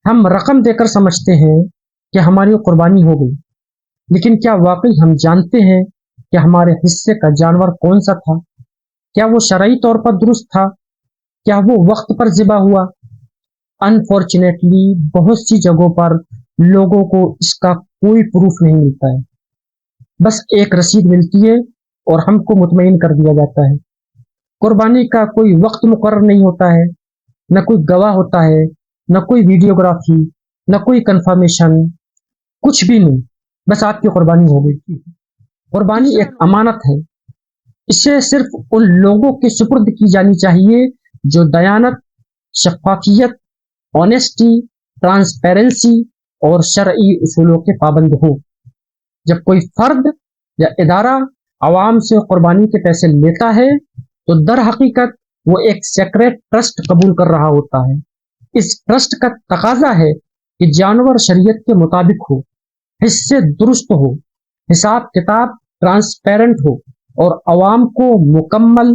ہم رقم دے کر سمجھتے ہیں کہ ہماری قربانی ہو گئی، لیکن کیا واقعی ہم جانتے ہیں کہ ہمارے حصے کا جانور کون سا تھا؟ کیا وہ شرعی طور پر درست تھا؟ کیا وہ وقت پر ذبح ہوا؟ انفارچونیٹلی بہت سی جگہوں پر لوگوں کو اس کا کوئی پروف نہیں ملتا ہے، بس ایک رسید ملتی ہے اور ہم کو مطمئن کر دیا جاتا ہے۔ قربانی کا کوئی وقت مقرر نہیں ہوتا ہے، نہ کوئی گواہ ہوتا ہے، نہ کوئی ویڈیوگرافی، نہ کوئی کنفرمیشن، کچھ بھی نہیں، بس آپ کی قربانی ہو گئی۔ قربانی ایک امانت ہے، اسے صرف ان لوگوں کے سپرد کی جانی چاہیے جو دیانت، شفافیت، آنیسٹی، ٹرانسپیرنسی اور شرعی اصولوں کے پابند ہوں۔ جب کوئی فرد یا ادارہ عوام سے قربانی کے پیسے لیتا ہے تو در حقیقت وہ ایک سیکریٹ ٹرسٹ قبول کر رہا ہوتا ہے۔ اس ٹرسٹ کا تقاضا ہے کہ جانور شریعت کے مطابق ہو، حصے درست ہو، حساب کتاب ٹرانسپیرنٹ ہو اور عوام کو مکمل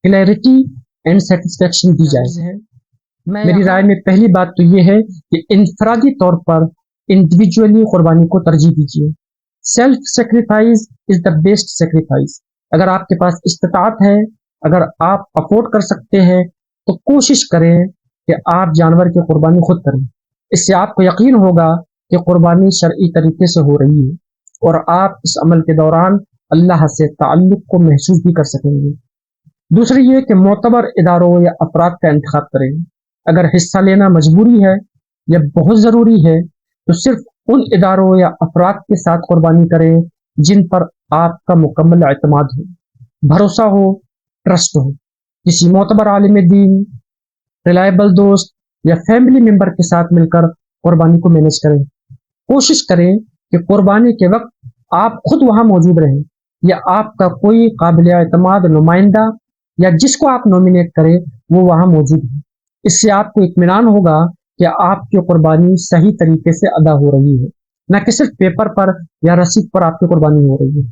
کلیئرٹی اینڈ سیٹسفیکشن دی جائے۔ میری رائے میں پہلی بات تو یہ ہے کہ انفرادی طور پر انڈیویجولی قربانی کو ترجیح دیجیے۔ Self sacrifice is the best sacrifice. اگر آپ کے پاس استطاعت ہے، اگر آپ افورڈ کر سکتے ہیں تو کوشش کریں کہ آپ جانور کی قربانی خود کریں۔ اس سے آپ کو یقین ہوگا کہ قربانی شرعی طریقے سے ہو رہی ہے اور آپ اس عمل کے دوران اللہ سے تعلق کو محسوس بھی کر سکیں گے۔ دوسری یہ کہ معتبر اداروں یا افراد کا انتخاب کریں۔ اگر حصہ لینا مجبوری ہے یا بہت ضروری ہے تو صرف ان اداروں یا افراد کے ساتھ قربانی کریں جن پر آپ کا مکمل اعتماد ہو، بھروسہ ہو، ٹرسٹ ہو۔ کسی معتبر عالم دین، ریلائبل دوست یا فیملی ممبر کے ساتھ مل کر قربانی کو مینیج کریں۔ کوشش کریں کہ قربانی کے وقت آپ خود وہاں موجود رہیں یا آپ کا کوئی قابل اعتماد نمائندہ یا جس کو آپ نومینیٹ کریں وہ وہاں موجود ہے۔ اس سے آپ کو اطمینان ہوگا کہ آپ کی قربانی صحیح طریقے سے ادا ہو رہی ہے، نہ کہ صرف پیپر پر یا رسید پر آپ کی قربانی ہو رہی ہے۔